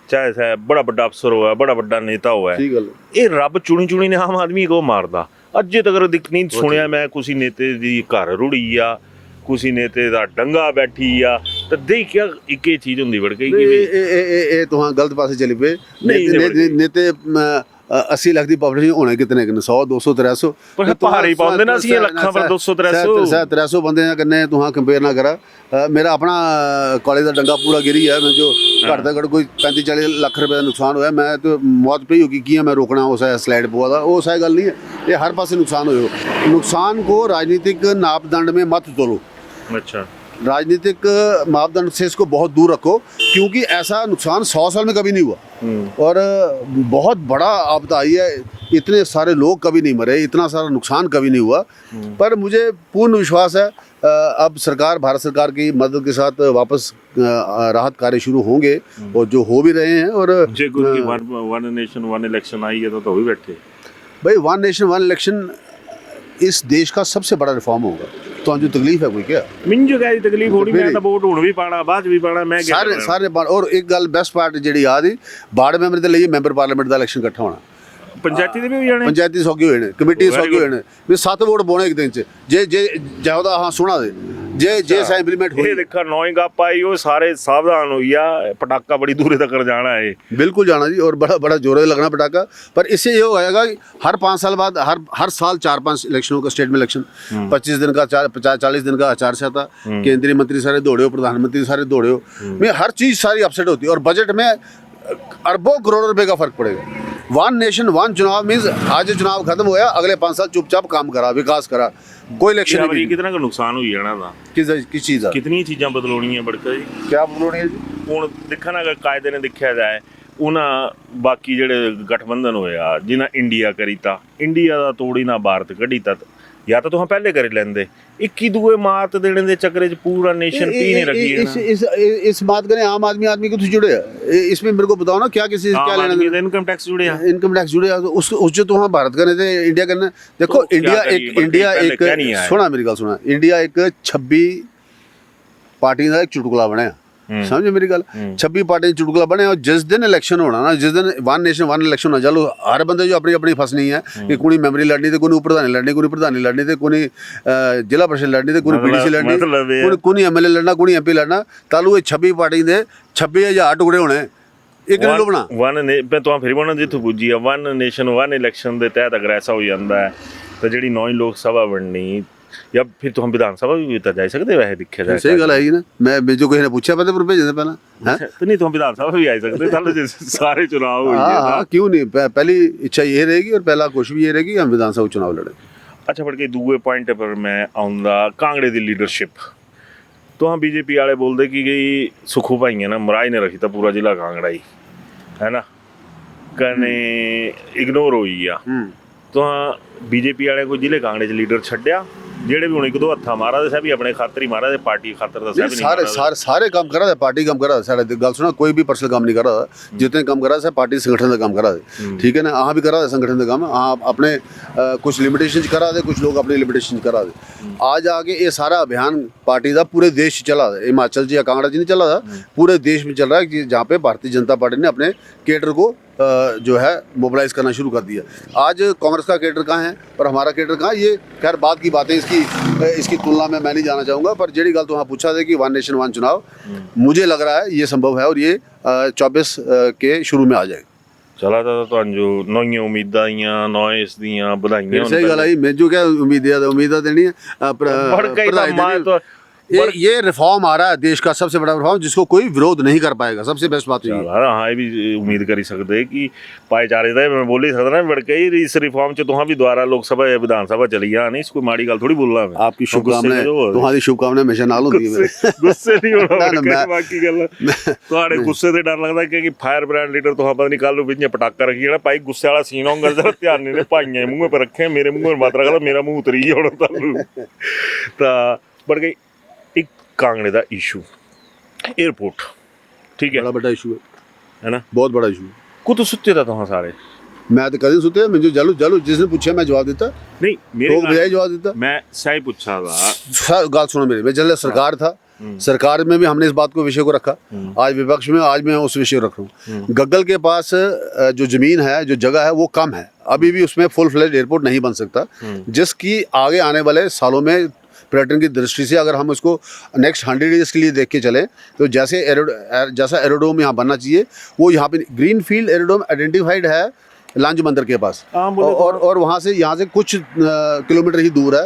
चाहे सह बड़ा बड़ा अफसर हुआ है, बड़ा बड़ा नेता हुआ है, ये रब चुनी चुनी ने आम आदमी को मारदा। अजे तक दिख नहीं सुनिया मैं किसी नेते दी घर रुड़ी या किसी नेते दा डंगा बैठी या तो देख क्या एक चीज होंदी बड़ गई कि ए तुहां गलत पासे चली पे नेते 80 लाख की पॉपुलेशन होने कितने 100 200 300 पर भारी पाउंदे ना सी लखां पर 200 300 बंदे कन्ने तुहां कंपेयर ना करा। मेरा अपना कॉलेज का डंगा पूरा गिरी है, मैं जो घट तक कोई 35-40 लाख रुपए का नुकसान होया, मैं तो मौत पई होगी कि मैं रोकना उस स्लाइड पवा दा वो सही गल नहीं है, ये हर पासे नुकसान हो। नुकसान को राजनीतिक मापदंड में मत तोलो। अच्छा राजनीतिक मापदंड से इसको बहुत दूर रखो क्योंकि ऐसा नुकसान 100 साल में कभी नहीं हुआ और बहुत बड़ा आपदा आई है, इतने सारे लोग कभी नहीं मरे, इतना सारा नुकसान कभी नहीं हुआ। पर मुझे पूर्ण विश्वास है अब सरकार भारत सरकार की मदद के साथ वापस राहत कार्य शुरू होंगे और जो हो भी रहे हैं। और one nation one election I है तो भी बैठे भाई, वन नेशन वन इलेक्शन इस देश का सबसे बड़ा रिफॉर्म होगा। तो जो तकलीफ है कोई क्या मिंजो क्या तकलीफ होनी, मैं तो वोट हुण भी पाना बाद भी पाना, मैं सारे और एक गल बेस्ट पार्ट जी याद ही वार्ड मैंबर दे लिए मैंबर पार्लियामेंट का इलेक्शन इकट्ठा होना, पंचायती दे भी हो जाने, पंचायती सौगे होने, कमेटी सौगे होने, भी 7 वोट पाने एक दिन च जे जे ज्यादा हाँ सुना दे जे सा इंप्लीमेंट हो देखा 9 ही गप आई वो सारे सावधान हो या पटाखा बड़ी दूर तक जाना है, बिल्कुल जाना जी और बड़ा बड़ा जोरे लगना पटाखा। पर इससे ये हो जाएगा कि हर 5 साल बाद हर साल 4-5 इलेक्शनों का स्टेट में इलेक्शन, 25 दिन का 40 दिन का आचार संहिता, केंद्रीय मंत्री सारे दौड़े हो, प्रधानमंत्री सारे दौड़े हो, में हर चीज़ सारी अपसेट होती है और बजट में अरबों करोड़ों रुपए का फर्क पड़ेगा। वन नेशन वन चुनाव मीन्स आज चुनाव खत्म होया, अगले 5 साल चुपचाप काम करा, विकास करा, कोई इलेक्शन नहीं। कितना का नुकसान हुई जाना था किस चीज़ कितनी चीज़ां बदलोनी है बड़का जी, क्या बदलोनी है जी? ਹੁਣ ਦੇਖਣਾ ਅਗਰ ਕਾਇਦੇ ਨੇ ਦੇਖਿਆ ਜਾਏ ਉਹਨਾਂ ਬਾਕੀ ਜਿਹੜੇ ਗਠਬੰਧਨ ਹੋਇਆ ਜਿਨ੍ਹਾਂ इंडिया करी ता इंडिया ਦਾ ਤੋੜੀ ਨਾ ਭਾਰਤ ਕੱਢੀ ਤਾ या तो तुम पहले कर लेंदे इक्की दुए मात देने दे चक्कर च पूरा नेशन पी नहीं रखी है इस बात करें आम आदमी को तो जुड़े है इसमें मेरे को बताओ ना क्या किसी से क्या लेना देना इनकम टैक्स जुड़े हैं इनकम टैक्स जुड़े हैं उस जो तो हम भारत करने थे इंडिया करने देखो तो इंडिया एक सुना मेरी गल सुना इंडिया एक 26 पार्टी का एक चुटकुला बने समझे मेरी गल 26 पार्टी चुटकुला बने और जिस दिन इलेक्शन होना ना जिस दिन वन नेशन वन इलेक्शन होना चलो हर बंदे जो अपनी अपनी फसनी है कि कोई मैंबरी लड़नी तो कोई प्रधानी लड़नी कोई प्रधानी लड़नी तो कोई जिला परिषद लड़नी तो कोई पीडीसी लड़नी कोई एमएलए लड़ना कोई एमपी लड़ना तालू 26 पार्टी के 26,000 टुकड़े होने एक नहीं लुभना वन ने मैं तो फिर बोलना जितों पुजी है वन नेशन वन इलेक्शन के तहत अगर ऐसा हो जाता है तो जी 9 लोक सभा बननी या फिर तो हम विधानसभा भी तो जा सकते वैसे दिखे जाए सही गल है ना मैं जो किसी ने पूछा पता पर भेजने पहला हैं तो नहीं तो हम विधानसभा भी आ सकते चलो सारे चुनाव हो हां क्यों नहीं पहली इच्छा ये रहेगी और पहला कुछ भी ये रहेगी हम विधानसभा चुनाव लड़े अच्छा बढ़ के दूसरे पॉइंट पर मैं आऊंगा कांगड़े दी लीडरशिप तो हम बीजेपी वाले बोलते कि गई सुखू भाई है ना मराज ने रखी था पूरा जिला कांगड़ा ही है ना कने इग्नोर हुई आ तो बीजेपी वाले को जिले कांगड़े च लीडर छड्या ਜਿਹੜੇ ਵੀ ਹੁਣ ਇੱਕ ਦੋ ਹੱਥਾਂ ਮਾਰਾ ਦੇ ਵੀ ਆਪਣੇ ਖਾਤਰ ਹੀ ਮਾਰਾ ਦੇ ਪਾਰਟੀ ਖਾਤਰ ਦਾ ਵੀ नहीं सारे काम कर रहा है पार्टी काम कर रहा है सारे गल सुना कोई भी पर्सनल काम नहीं कर रहा जितने काम कर रहा है पार्टी संगठन का काम कर रहा है ठीक है ना हाँ भी कर रहा है संगठन का काम हाँ अपने कुछ लिमिटेशन कर रहा है कुछ लोग अपने लिमिटेशन कर रहा है आज आगे ये सारा अभियान पार्टी का पूरे देश चला है हिमाचल जी या कांगड़ा जी नहीं चला था पूरे देश में चल रहा है जहाँ पे भारतीय जनता पार्टी ने अपने केडर को जो है मोबिलाइज करना शुरू कर दिया आज कांग्रेस का केडर कहाँ है और हमारा केडर कहाँ है ये खैर बात की बातें इसकी तुलना में मैं नहीं जाना चाहूँगा पर जेडी गल तो वहाँ पूछा था कि वन नेशन वन चुनाव मुझे लग रहा है ये संभव है और ये 24 के शुरू में आ जाएगा चला था तो जो नई उम्मीदां नॉइस दियां बधाइयां सही गल है मैं जो क्या उम्मीद देनी है ये रिफॉर्म आ रहा है देश का सबसे बड़ा रिफॉर्म जिसको कोई विरोध नहीं कर पाएगा सबसे बेस्ट बात है हाँ ये भी उम्मीद करी सकते कि भाईचारे का मैं बोल ही सकता ना बड़के ही इस रिफॉर्म च तुहां भी दोबारा लोकसभा या विधानसभा चली जा नहीं इसको माड़ी गल थोड़ी बोलना मैं आपकी शुभकामनाएं तुम्हारी शुभकामनाएं हमेशा नाल होंदी है गुस्से नहीं होना बाकी गल ਤੁਹਾਡੇ ਗੁੱਸੇ ਤੇ ਡਰ ਲੱਗਦਾ ਕਿ ਫਾਇਰ ਬ੍ਰਾਂਡ ਲੀਡਰ ਤੁਹਾਂ ਪਤਾ ਨਹੀਂ ਕੱਲ ਨੂੰ ਵਿੱਚ ਪਟਾਕਾ ਰੱਖੀ ਜਿਹੜਾ ਭਾਈ ਗੁੱਸੇ ਵਾਲਾ ਸੀਨ ਹੋਊਗਾ ਜਰਾ ਧਿਆਨ ਨਹੀਂ ਭਾਈਆਂ ਮੂੰਹ ਪਰ ਰੱਖੇ ਮੇਰੇ ਮੂੰਹ ਮਤ ਰੱਖਦਾ ਮੇਰਾ ਮੂੰਹ ਉਤਰੀ ਹੁਣ ਤੁਹਾਨੂੰ ਤਾਂ ਬੜ ਗਈ एक कांगड़े का इशू एयरपोर्ट ठीक है बड़ा इशू है ना बहुत बड़ा इशू को तो सुते था तुहां सारे मैं तो कदे सुते मुझे जालू जिसने पूछा मैं जवाब देता नहीं मेरे तो बजाय जवाब देता मैं सही पूछा था गल सुनो मेरी मैं जल्द सरकार था सरकार में भी हमने इस बात को विषय को रखा आज विपक्ष में आज मैं उस विषय को रख रहा हूँ गग्गल के पास जो जमीन है जो जगह है वो कम है अभी भी उसमें फुल फ्लेज एयरपोर्ट नहीं बन सकता जिसकी आगे आने वाले सालों में पर्यटन की दृष्टि से अगर हम उसको नेक्स्ट 100 ईयर्स के लिए देख के चलें तो जैसा एरोडोम यहाँ बनना चाहिए वो यहाँ पे ग्रीन फील्ड एरोडोम आइडेंटिफाइड है लांज मंदिर के पास और वहाँ से यहाँ से कुछ किलोमीटर ही दूर है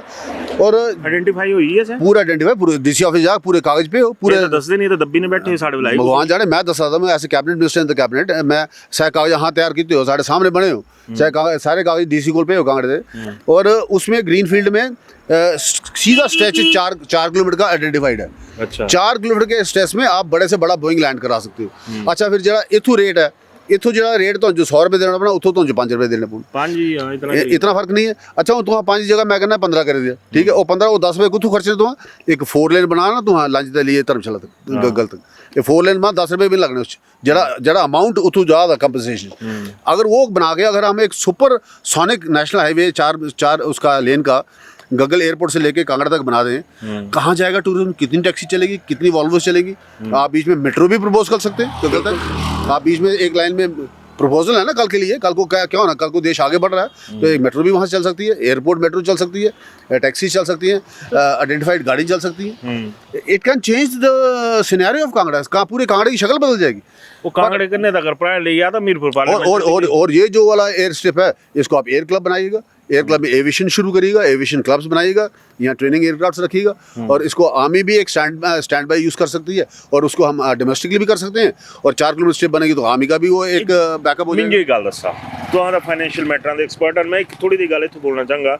और आइडेंटिफाई हुई है पूरा आइडेंटिफाई पूरे डीसी ऑफिस जा पूरे कागज पे हो पूरे दस दिन तो दब्बी ने बैठे साढ़े बुलाई भगवान जाने मैं दस रहा था मैं ऐसे cabinet minister in the cabinet मैं सारे कागज यहाँ तैयार किए हो साढ़े सामने बने हो चाहे सारे कागज डीसी कोल पे हो कांगड़े से और उसमें ग्रीन फील्ड में सीधा स्ट्रेच 4 किलोमीटर का आइडेंटिफाइड है अच्छा 4 किलोमीटर के स्ट्रेच में आप बड़े से बड़ा बोइंग लैंड करा सकते हो अच्छा फिर जरा इथू रेट है इथों जो रेट तो जो 100 रुपये देना पड़ा उतो तो 5 रुपये देने पड़े इतना फर्क नहीं है अच्छा हूँ तुम 5 जगह मैं कहना 15 कर दिया ठीक है वो 15 वो 10 रुपये कुछ खर्चे तुम एक 4 लेन बनाना तुम लंच के लिए धर्मशाला तक गग्गल तक ये 4 लेन में 10 रुपये भी लगने उस जरा अमाउंट उतू ज़्यादा कंपनसेशन अगर वो बना के अगर हम एक सुपर सोनिक नेशनल हाईवे 4 उसका लेन का गग्गल एयरपोर्ट से लेके कांगड़ा तक बना दें कहाँ जाएगा टूरिज्म कितनी टैक्सी चलेगी कितनी वॉल्वो चलेगी आप बीच में मेट्रो भी प्रपोज कर सकते हैं गग्गल तक आप बीच में एक लाइन में प्रपोजल है ना कल के लिए कल को क्या होना कल को देश आगे बढ़ रहा है तो एक मेट्रो भी वहाँ से चल सकती है एयरपोर्ट मेट्रो चल सकती है टैक्सी चल सकती है आइडेंटिफाइड गाड़ी चल सकती है it can change the scenario of Kangra पूरे कांगड़े की शक्ल बदल जाएगी वो कांगड़े करने तक प्राण ले गया था मीरपुर पार्लियामेंट और ये जो वाला एयर स्ट्रिप है इसको आप एयर क्लब बनाइएगा एयर क्लब में एविएशन शुरू करिएगा एविएशन क्लब्स बनाइएगा यहाँ ट्रेनिंग एयरक्राफ्ट रखिएगा और इसको आर्मी भी एक स्टैंड बाई यूज़ कर सकती है और उसको हम डोमेस्टिकली भी कर सकते हैं और 4 किलोमीटर स्ट्रिप बनेगी तो आर्मी का भी वो एक बैकअप हो जाएगा गल दसा तुम्हारा फाइनेंशियल मैटरां दे एक्सपर्ट मैं एक थोड़ी दी गल इत्थों बोलना चाहूँगा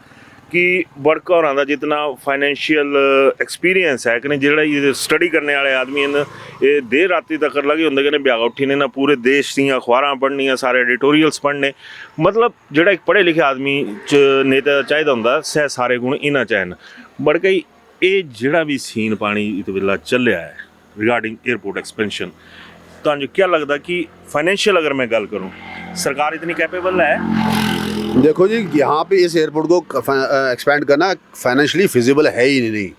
कि वर्क होरां दा जितना फाइनेंशियल एक्सपीरियंस है कि जेड़ा ये स्टडी करने वाले आदमी ने ये देर राती तक लगे होंगे कि ब्याह उठी ने ना पूरे देश दी अखबारां पढ़नियां सारे एडिटोरियल्स पढ़ने मतलब जेड़ा एक पढ़े लिखे आदमी च नेता चाहिदा होंदा सह सारे गुण इन्हां च हैन बट कई ये जेड़ा भी सीन पानी इस वेला चलिया है रिगार्डिंग एयरपोर्ट एक्सपेंशन तो क्या लगता कि फाइनेंशियल अगर मैं गल करूँ सरकार इतनी कैपेबल है? देखो जी, यहाँ पे इस एयरपोर्ट को एक्सपेंड करना फाइनेंशियली फिजिबल है ही नहीं,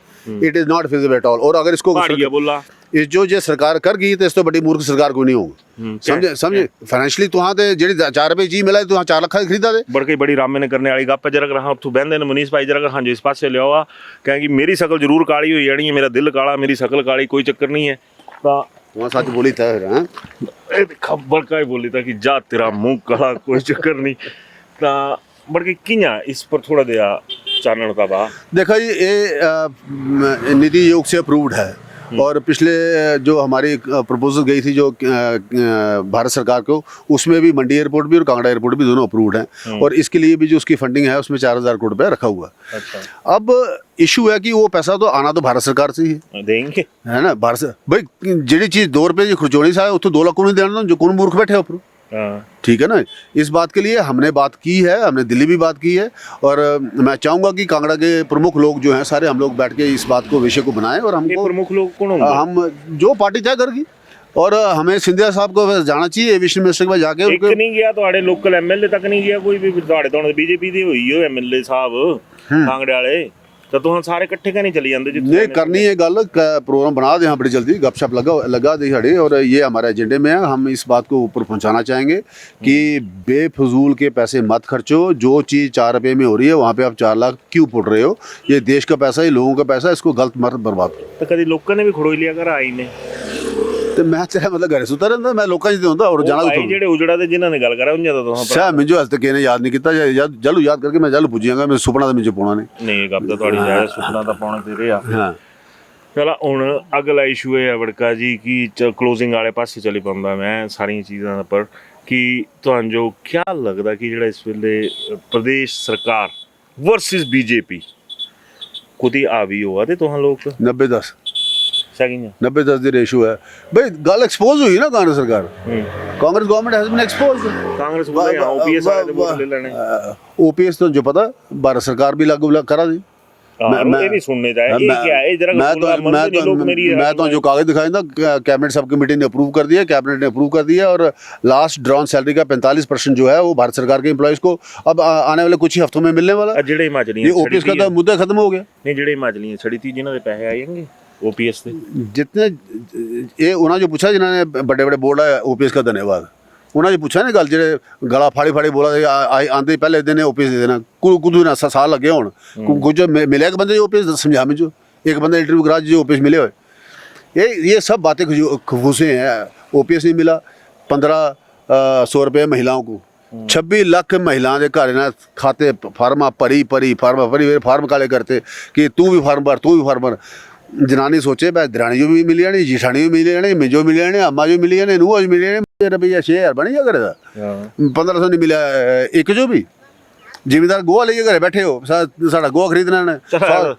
it is not feasible at all. और अगर इसको बोला इस जो सरकार कर गई तो इस तो बड़ी मूर्ख सरकार कोई नहीं होगी, समझे फाइनेंशियली तुहां ते जेडी 4 रुपए चीज मिला तुहां 4 लाख दी खरीदा दे बड़कई बड़ी रामे ने करने वाली गप जरा रहा तू बहंदे ने मनीष भाई जरा हाँ जी इस पासे लिया हुआ कहेंगे मेरी शकल जरूर काली हुई जानी है, मेरा दिल काला मेरी शकल काली, कोई चक्कर नहीं है। वहाँ सच बोली था खबर का ही बोली था कि जा तेरा मुंह काला कोई चक्कर नहीं ता बड़के किया इस पर थोड़ा दिया चानन का बा। देखा जी ये नीति आयोग से अप्रूव्ड है और पिछले जो हमारी प्रपोजल गई थी जो भारत सरकार को उसमें भी मंडी एयरपोर्ट भी और कांगड़ा एयरपोर्ट भी दोनों अप्रूव्ड हैं और इसके लिए भी जो उसकी फंडिंग है उसमें 4,000 करोड़ रुपया रखा हुआ। अच्छा। अब इशू है कि वो पैसा तो आना तो भारत सरकार से ही है, देंगे है ना भारत से भाई जी चीज़ 2 रुपये खर्चोनी सा है उसको 2 लाख को नहीं देना जो कौन मूर्ख बैठे ऊपर, ठीक है ना। इस बात के लिए हमने बात की है, हमने दिल्ली भी बात की है और मैं चाहूँगा कि कांगड़ा के प्रमुख लोग जो हैं सारे हम लोग बैठ के इस बात को विषय को बनाएं और हमको प्रमुख लोग कौन होंगे? हम जो पार्टी तय करेगी और हमें सिंधिया साहब को जाना चाहिए एविएशन मिनिस्टर के पास जाके एक नहीं गया तो लोकल एमएलए तक नहीं गया कोई भी तो बीजेपी दी हुई हो एमएलए साहब कांगड़े वाले तो तुम सारे इकट्ठे का नहीं चली जाते नहीं करनी है गल प्रोग्राम बना दे बड़ी जल्दी गपशप लगा दे साड़ी और ये हमारे एजेंडे में है। हम इस बात को ऊपर पहुंचाना चाहेंगे कि बेफजूल के पैसे मत खर्चो, जो चीज़ 4 रुपये में हो रही है वहाँ पे आप 4 लाख क्यों पुट रहे हो? ये देश का पैसा है, लोगों का पैसा है, इसको गलत मत बर्बाद करो। तो कभी लोगों ने भी खड़ोई लिया कर आई ने ਤੇ ਮੈਂ ਚਾਹੇ ਮਤਲਬ ਘਰੇ ਸੁੱਤਾ ਰਹਿੰਦਾ ਮੈਂ ਲੋਕਾਂ 'ਚ ਤੇ ਹੁੰਦਾ ਔਰ ਜਾਣਾ ਭਾਈ ਜਿਹੜੇ ਉਜੜਾ ਦੇ ਜਿਨ੍ਹਾਂ ਨੇ ਗੱਲ ਕਰਾ ਉਹਨਾਂ ਦਾ ਤੁਸੀਂ ਸ਼ਾਹ ਮੈਨੂੰ ਹਲ ਤੱਕ ਇਹਨੇ ਯਾਦ ਨਹੀਂ ਕੀਤਾ ਜਲੂ ਯਾਦ ਕਰਕੇ ਮੈਂ ਜਲੂ ਪੁੱਜਿਆਗਾ ਮੈਂ ਸੁਪਨਾ ਤਾਂ ਮੈਨੂੰ ਪਾਉਣਾ ਨਹੀਂ ਇਹ ਗੱਲ ਤਾਂ ਤੁਹਾਡੀ ਜਾਇ ਸੁਪਨਾ ਤਾਂ ਪਾਉਣਾ ਤੇ ਰਿਹਾ ਹਾਂ। ਚਲ ਹੁਣ ਅਗਲਾ ਇਸ਼ੂ ਇਹ ਹੈ ਵੜਕਾ ਜੀ ਕਿ ਕਲੋਜ਼ਿੰਗ ਵਾਲੇ ਪਾਸੇ ਚਲੀ ਪਾਉਂਦਾ ਮੈਂ ਸਾਰੀਆਂ ਚੀਜ਼ਾਂ ਪਰ ਕਿ ਤੁਹਾਨੂੰ ਜੋ ਕੀ ਲੱਗਦਾ ਕਿ ਜਿਹੜਾ ਇਸ ਵੇਲੇ ਪ੍ਰਦੇਸ਼ ਸਰਕਾਰ ਵਰਸਸ ਬੀਜੇਪੀ ਕੁਦੀ ਆਵੀ ਹੋਆ ਤੇ ਤੁਹਾਨੂੰ ਲੋਕ 90-10 90-10 ਦੀ रेशो है भाई। गल एक्सपोज हुई ना कांग्रेस सरकार, Congress government has been expose. Congress OPS वाले तो वोट ले लेने ओपीएस तो जो पता भारत सरकार भी लागू करा दी। मैं नहीं सुनने जाए ये क्या है जरा मैं तो जो कागज दिखाए ना कैबिनेट सब कमेटी ने अप्रूव कर दिया, कैबिनेट ने अप्रूव कर दिया और लास्ट ड्रॉन सैलरी का 45% जो है वो भारत सरकार के एम्प्लॉइज को अब आने वाले कुछ ही हफ्तों में मिलने वाला। ये ओपीएस का तो मुद्दा खत्म हो गया। नहीं जेडे हिमाचली छड़ी थी जिन्होंने पैसे आएंगे ओपीएस से जितने ये उन्होंने जो पूछा जिन्होंने बड़े बड़े बोर्ड है ओपीएस का धन्यवाद उन्होंने पूछा ना गल जे गला फाड़ी फाड़ी बोला आंदे पहले दिन ओपीएस दे देना कुछ ना साल लगे होने कुछ मिले एक बंदे ओपीएस समझा में जो एक बंदा इंटरव्यू करा जो ओपीएस मिले हुए ये सब बातें खफूसे हैं। ओपीएस नहीं मिला 1,500 रुपये महिलाओं को 26 लाख महिलाओं के घर ना खाते फार्मा भरी फार्म काले करते कि तू भी फार्म भर तू भी फार्म भर। जनानी सोचे भाई दरानी जो भी मिली जानी जिठानी भी मिली जानी मिजो मिली जानी अम्मा जो मिली जानी नूह जो मिली जानी रुपया 6,000 बनी जा करे 1,500 नहीं मिला एक जो भी जिमीदार गोहा लेइए घरे बैठे हो साड़ा गोहा खरीदना ने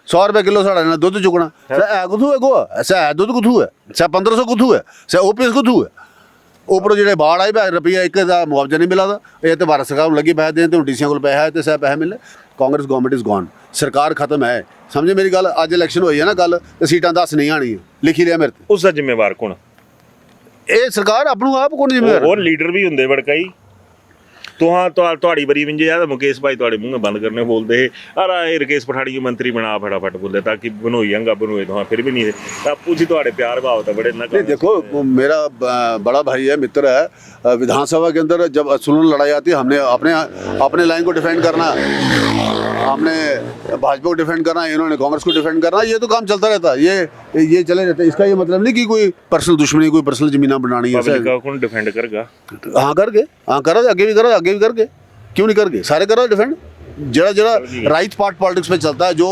100 रुपये किलो साड़ा दुध चुकना है कुथू है गोहा सा दुध कुथू है सा 1,500 कुथू है सा ओपीएस कुथू है ऊपर जो बाढ़ आई रुपया 1 का मुआवजा नहीं मिला था ये तो भारत सरकार लगी पैसे दें तो डीसी को पैसा है तो सह पैसे मिले। कांग्रेस गवर्नमेंट इज गॉन, सरकार खत्म है समझे मेरी गल। अज इलैक्शन हुई है ना कल तो सीटां 10 नहीं आनी लिखी लिया मेरे ते उसका जिम्मेवार कौन? ये सरकार अपनों आप कौन जिम्मेवार और लीडर भी होंगे बड़काई तुहाड़ी बरी विंजे है मुकेश भाई तुहाडे मुंह बंद करने बोलते अरे राकेश पठानी को मंत्री बना फटाफट बोले ताकि बनोई अंगा बनोए तो फिर भी नहीं आपू जी तुहाडे प्यार भाव तो बड़े ना। देखो मेरा बड़ा भाई है मित्र है विधानसभा के अंदर जब सुलह लड़ाई आती है हमने अपने लाइन को डिफेंड करना, हमने भाजपा को डिफेंड करना, इन्होंने कांग्रेस को डिफेंड करना, ये तो काम चलता रहता है ये चले रहता है। इसका ये मतलब नहीं कि कोई पर्सनल दुश्मनी कोई पर्सनल जमीना बनानी है कौन डिफेंड करेगा। हाँ करके हाँ करा आगे भी करके क्यों नहीं करके सारे करा डिफेंड जरा राइट पार्ट पॉलिटिक्स में चलता है जो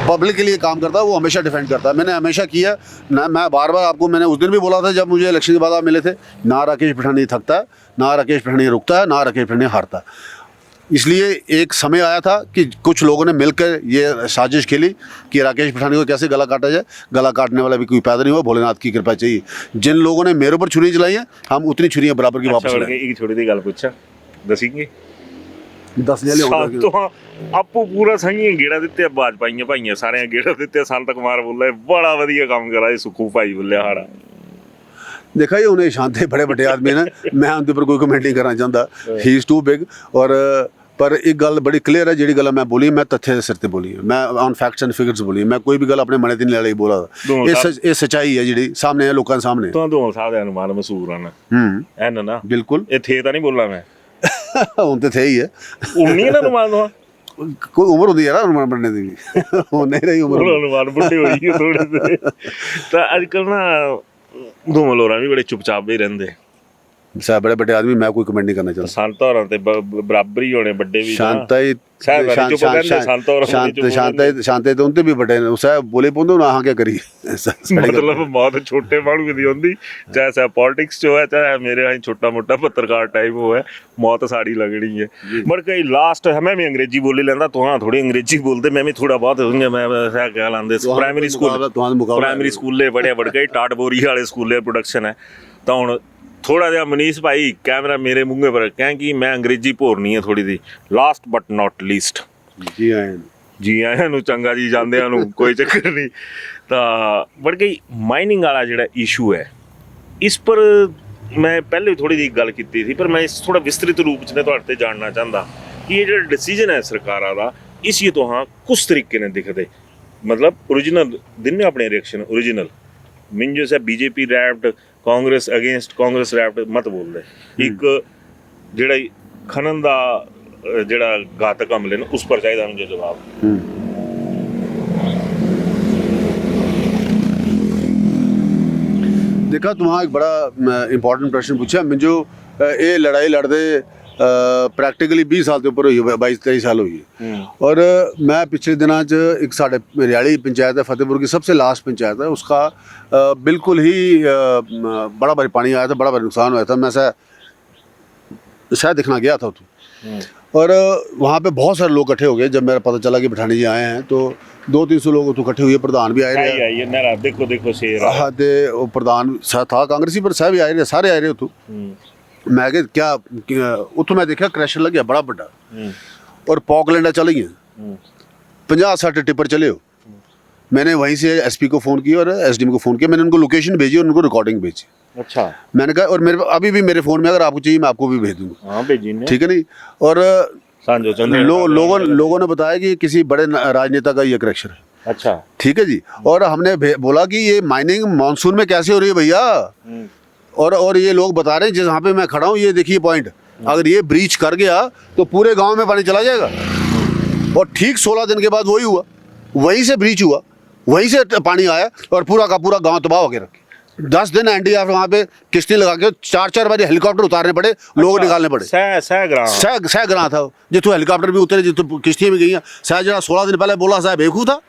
पब्लिक के लिए काम करता है वो हमेशा डिफेंड करता है। मैंने हमेशा किया ना, मैं बार बार आपको मैंने उस दिन भी बोला था जब मुझे इलेक्शन के बाद आप मिले थे ना राकेश पठानी थकता है ना राकेश पठानी रुकता है ना राकेश पठानी हारता है। इसलिए एक समय आया था कि कुछ लोगों ने मिलकर ये साजिश खेली कि राकेश पठानी को कैसे गला काटा जाए। गला काटने वाला भी कोई पैदा नहीं हुआ, भोलेनाथ की कृपा चाहिए। जिन लोगों ने मेरे ऊपर छुरी चलाई है, हम उतनी छुरियां बराबर की वापस लाएंगे। एक छोटी सी गल पूछा दसींगे दसने वाले तो आपू पूरा सही गेड़ा दिते आवाज पाइयां भाइयां सारे गेड़ा दिते। संत कुमार बोले बड़ा वधिया काम करा ये सुखू भाई बोले हाड़ा। देखा जी उन्हें शांति बड़े बड़े आदमी ने, मैं उनके ऊपर कोई कमेंट नहीं करना चाहता, ही इज़ टू बिग। और पर एक गल बड़ी क्लियर है, जी गल मैं बोली मैं तथ्य के सिर ते बोली, मैं ऑन फैक्ट्स एंड फिगर्स बोली, मैं कोई भी गल अपने मने ते नहीं लाई बोला। ये सच्चाई है जी सामने है लोगों के सामने। तो दोल साहब दे अनुमान मशहूर हैं एन ना बिल्कुल ये थे तो नहीं बोलना मैं ਹੁਣ ਤੇ थे ही है उन्नी ना अनुमान दो कोई उम्र होती है ना अनुमान बनने की भी नहीं रही उम्र अनुमान बुढ़े हो गई थोड़े से। तो आजकल ना दो मलोरा भी बड़े चुपचाप भी रहंदे साहब, बड़े बड़े आदमी, मैं कोई कमेंट नहीं करना चाहता। संत होरां ते बराबर ही होने बड्डे भी शांताई शांते तो उनते भी बड़े ने साहब बोले पोंदो ना, हाँ क्या करी मतलब बहुत छोटे मानू दी होंदी, चाहे सा पॉलिटिक्स जो है चाहे मेरे यहाँ छोटा मोटा पत्रकार टाइप हो है, मौत साड़ी लगनी है। बट कई लास्ट हमें भी अंग्रेजी बोली लेंदा, तो हाँ थोड़ी अंग्रेजी बोलते, मैं भी थोड़ा बहुत होंगे। मैं क्या लांदे प्राइमरी स्कूले बड़े बड़ गए टाट बोरी वाले स्कूले प्रोडक्शन है। तो हुण थोड़ा जिहा मनीष भाई कैमरा मेरे मूंगे पर कहें कि मैं अंग्रेजी भोरनी है थोड़ी दी। लास्ट बट नॉट लीस्ट जी आया नूं चंगा जी जांदियां नूं कोई चक्कर नहीं। तो बट गई माइनिंग वाला जिहड़ा इशू है, इस पर मैं पहले भी थोड़ी जी गल कीती थी, पर मैं इस थोड़ा विस्तृत रूप च तुहाडे ते जानना चाहता कि ये जिहड़ा डिसीजन है सरकारां दा, इस ये तो हाँ कुछ तरीके ने दिखदे, मतलब ओरिजिनल दिन्ने अपने रिएक्शन ओरिजिनल मिंजो से BJP wrapped Congress against Congress wrapped मत बोल दे। एक जिहड़ा खनन दा जिहड़ा घातक हमले ने उस पर चाहिए मुझे जवाब। देखा तुम एक बड़ा इंपॉर्टेंट प्रश्न पूछा मिंजो। ये लड़ाई लड़ते प्रैक्टिकली 20 साल के ऊपर हुई है, 22-23 साल हुई है। और मैं पिछले दिनों एक साढ़े रियाली पंचायत है फतेहपुर की, सबसे लास्ट पंचायत है, उसका बिल्कुल ही बड़ा भारी पानी आया था, बड़ा भारी नुकसान हुआ था। मैं शायद दिखना गया था तो, और वहाँ पे बहुत सारे लोग इकट्ठे हो गए। जब मेरा पता चला कि पठानी जी आए हैं तो 200-300 लोग तो इकट्ठे हुए, प्रधान भी आए रहे। देखो शेर हाँ तो प्रधान था कांग्रेसी, पर सह भी आए रहे, सारे आए रहे उतो। मैं क्या उतो मैं देखा क्रैशर लग गया बड़ा बड़ा, और पॉकलैंडा चल गई 50-60 टिपर चले हो। मैंने वहीं से एसपी को फ़ोन किया और एसडीएम को फ़ोन किया, मैंने उनको लोकेशन भेजी और उनको रिकॉर्डिंग भेजी। अच्छा मैंने कहा, और मेरे अभी भी मेरे फ़ोन में अगर आपको चाहिए मैं आपको भी भेज दूँगा। हाँ भेजिए, ठीक है नहीं। और लोगों ने बताया कि किसी बड़े राजनेता का ये क्रैशर है। अच्छा ठीक है जी। और हमने बोला कि ये माइनिंग मानसून में कैसे हो रही है भैया, और ये लोग बता रहे हैं जहाँ पे मैं खड़ा हूँ, ये देखिए पॉइंट, अगर ये ब्रीच कर गया तो पूरे गांव में पानी चला जाएगा। और ठीक 16 दिन के बाद वही हुआ, वहीं से ब्रीच हुआ, वहीं से पानी आया और पूरा का पूरा गांव तबाह हो गया। 10 दिन एनडीआरएफ वहाँ पे किश्ती लगा के 4-4 बार हेलीकॉप्टर उतारने पड़े, लोग निकालने पड़े। सह ग्रां था जितों हेलीकॉप्टर भी उतरे, जितों किश्तियाँ भी गई। सह जरा 16 दिन पहले बोला साहब बेवकूफ था,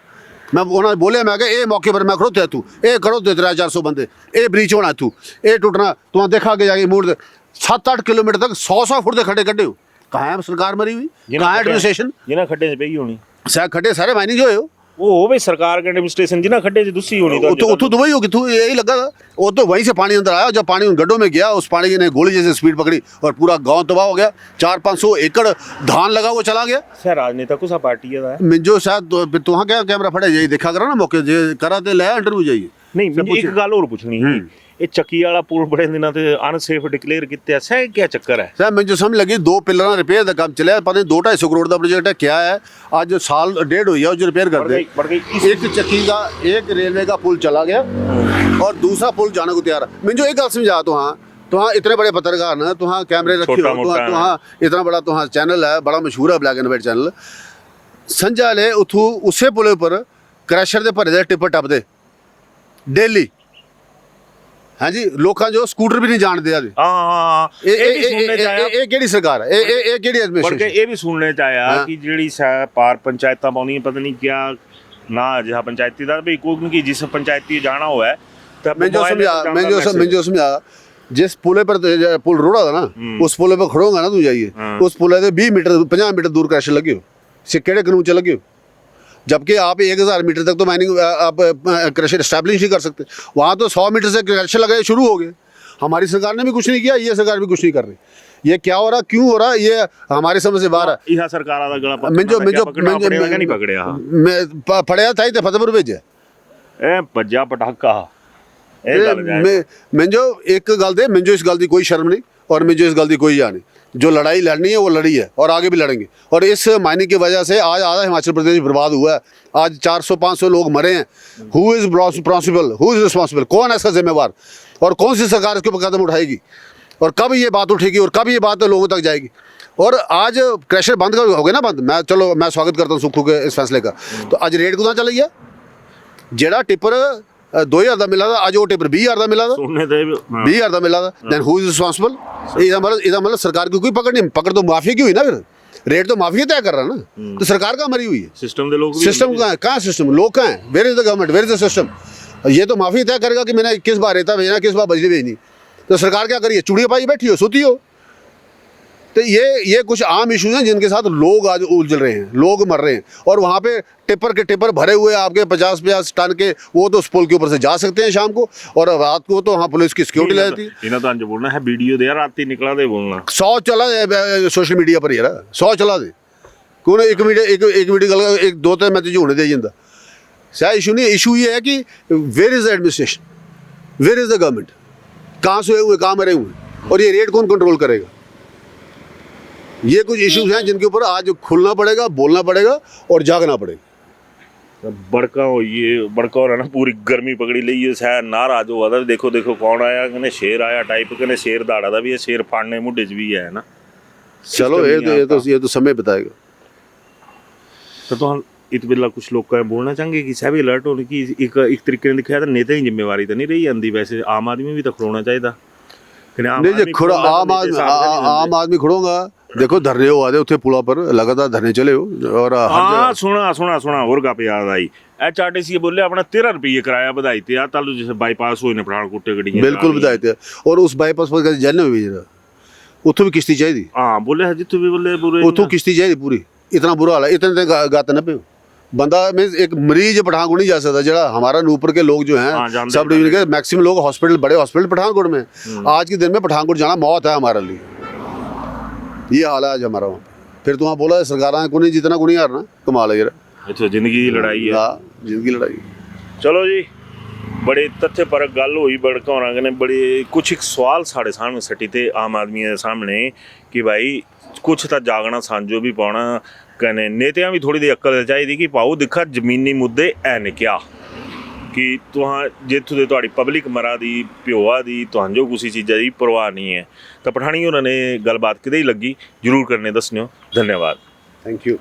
मैं उन्होंने बोले मैं ये मौके पर मैं खड़ोते तू ये करो दे 300-400 बंदे ये ब्रीच होना तू ये टूटना तू देखा के जाके मूड 7-8 किलोमीटर तक 100 फुट के खड्डे कड्डे हो। कहाँ है सरकार मरी हुई, कहाँ है एडमिनिस्ट्रेशन, जिन्हें खड्डे च पई होनी सह खड्डे सारे माइनिंग जो हो वो भाई सरकार के एडमिनिस्ट्रेशन जिन्हें खड्डे च दूसरी होनी तो दुबई होगी तू यही लगा था। वो तो वहीं से पानी अंदर आया, जब पानी उन गड्ढों में गया उस पानी ने गोली जैसे स्पीड पकड़ी और पूरा गांव तबाह हो गया। 400-500 एकड़ धान लगा वो चला गया। सर राजनेता को सा पार्टी है मिंजो शायद तो क्या कैमरा फटे यही देखा करा ना मौके जे करा ते ले इंटरव्यू जाइए। नहीं एक गल और पूछनी ये चक्की वाला पुल बड़े दिनों ते अनसेफ डिक्लेयर किया सह क्या चक्कर है सर मुझे समझ लगी 2 पिलर रिपेयर का काम चलिया, पता नहीं 200-250 करोड़ का प्रोजेक्ट है क्या है। आज साल 1.5 हुई है जो रिपेयर कर दे। एक चक्की का एक रेलवे का पुल चला गया और दूसरा पुल जाने को तैयार है। मुझे एक गल समझा तो हाँ इतने बड़े पत्रकार ना तो हाँ कैमरे रखे हो तो हाँ इतना बड़ा तो हाँ चैनल है, बड़ा मशहूर है ब्लैक एंड वाइट चैनल। संजा ले उथू उसे पुल पर क्रैशर दे भरे दे टिपर टपदे डेली। हाँ जी लोग जो स्कूटर भी नहीं जान दिया। केड़ी सरकार है ये केड़ी एडमिनिस्ट्रेशन ये भी सुनने चाया कि जेड़ी पार पंचायतां पाउंदियां पता नहीं क्या ना जहाँ पंचायती दा भाई कोई की जिस पंचायती जाना हुआ है मैं जो समझा जिस पुले पर पुल रोड़ा था ना, उस पुले पर खड़ोगा ना तू जाइए, उस पुले से 20 मीटर 50 मीटर दूर क्रैशर लगे हो, केड़े कानून च लगे हो? जबकि आप 1000 मीटर तक तो माइनिंग आप क्रशर स्टैब्लिश नहीं कर सकते, वहाँ तो 100 मीटर से क्रशर लगाए शुरू हो गए। हमारी सरकार ने भी कुछ नहीं किया, ये सरकार भी कुछ नहीं कर रही। ये क्या हो रहा, क्यों हो रहा, ये हमारी समझ से बाहर है। यह सरकार दा गला नहीं पकड़िया मैं पढ़िया था तो फतेहपुर भेजे ए भज्जा पटाका मिंजो एक गल दे, मिंजो इस गल की कोई शर्म नहीं और मिंजो इस गल की कोई या नहीं। जो लड़ाई लड़नी है वो लड़ी है और आगे भी लड़ेंगे। और इस मायने की वजह से आज आधा हिमाचल प्रदेश बर्बाद हुआ है। आज 400-500 लोग मरे हैं। हु इज़ रिस्पॉन्सिबल, कौन है इसका जिम्मेवार और कौन सी सरकार इसके ऊपर कदम उठाएगी और कब ये बात उठेगी और कब ये बात लोगों तक जाएगी। और आज क्रशर बंद हो गया ना, बंद, मैं स्वागत करता हूँ सुक्खू के इस फैसले का। तो आज रेट कुदा चल गया, जेड़ा टिपर 2000 का मिला था, आज वो टिपर 20000 का मिला था, 20000 का मिला था। Then who is responsible? इसका मतलब सरकार की कोई पकड़ नहीं, पकड़ तो माफिया की हुई ना, फिर रेट तो माफिया तय कर रहा ना, तो सरकार कहाँ मरी हुई है? सिस्टम दे लोग, सिस्टम कहाँ सिस्टम, लोग कहाँ है? Where is the government, where is the system? ये तो माफिया तय करेगा कि मैंने किस बार रेता भेजना, किस बार बजरी भेजनी। तो सरकार क्या करिए, चूड़िया पाई बैठी हो, सोती हो। तो ये कुछ आम इशूज हैं जिनके साथ लोग आज उलझ रहे हैं, लोग मर रहे हैं। और वहाँ पे टिपर के टिपर भरे हुए आपके 50-50 टन के, वो तो उस पुल के ऊपर से जा सकते हैं शाम को, और रात को तो वहाँ पुलिस की सिक्योरिटी रहती है। इन्हें तो अंज बोलना है वीडियो दे रात निकला दे बोलना 100 चला दे सोशल मीडिया पर यार, 100 चला दे कौन एक वीडियो गल एक 2-3 मैं तुझे होने दे जाता। सह इशू नहीं, इशू ये है कि where is the administration, where is the government, कहाँ सोए हुए, कहाँ मरे हुए, और ये रेट कौन कंट्रोल करेगा? ये कुछ इश्यूज हैं जिनके ऊपर आज खुलना पड़ेगा, बोलना पड़ेगा और जागना पड़ेगा। बड़का हो ये बड़का हो रहा ना, पूरी गर्मी पकड़ी ली है, शायद नाराज हुआ था, देखो देखो कौन आया, कहने शेर आया टाइप, कहने शेर दाड़ा था भी है, शेर फाड़ने मुड्ढे च भी है ना। चलो ये तो समय बताएगा। तो इत बेला कुछ लोग का बोलना चाहेंगे कि सह भी अलर्ट होने की एक तरीके ने दिखाया था, नेता की जिम्मेवारी तो नहीं रही आंदी, वैसे आम आदमी भी तो खड़ोना चाहिए था। आम आदमी खड़ोगा, देखो धरने हो आदे उत्थे पुला पर लगातार धरने चले हो। और हाँ सुना और गप याद आई, HRTC बोले अपना 13 रुपये किराया बधाई थे यार, तालू जैसे बाईपास हुए ने पठानकोट गड्डियां, बिल्कुल बधाई थे। और उस बाईपास पर जल में भी उत्थों भी किश्ती चाहिए, हाँ बोले जितों भी बोले पूरे उत्थों किश्ती चाहिए पूरी। इतना बुरा हाल है, इतने गात न पे बंदा मीन एक मरीज पठानकोट नहीं जा सकता। जरा हमारा नूपुर के लोग जो हैं सब डिवीजन के मैक्सिमम लोग हॉस्पिटल, बड़े हॉस्पिटल पठानकोट में, आज के दिन में पठानकोट जाना मौत है हमारे लिए। ये हाल है आज हमारा वहाँ। फिर तो वहाँ बोला सरकार को नहीं जितना को नहीं हारना, कमाल है यार। अच्छा जिंदगी की लड़ाई है, हाँ जिंदगी लड़ाई। चलो जी, बड़े तथ्य परक गल हुई, बड़का होना ने बड़े कुछ एक सवाल साढ़े सामने सटी थे आम आदमी के सामने कि भाई कुछ तो जागना सांझो भी पाना, कहने नेतियां भी थोड़ी दी अक्ल चाहिए कि पाओ दिखा जमीनी मुद्दे है ने क्या कि तुहां जित्थों दे तुहाड़ी पब्लिक मरा दी प्योआ दी तुहां जो कुछ चीज़ा की परवाह नहीं है। तो पठानी उन्होंने गलबात किते ही लगी, जरूर करने दसनियो। धन्यवाद, थैंक यू।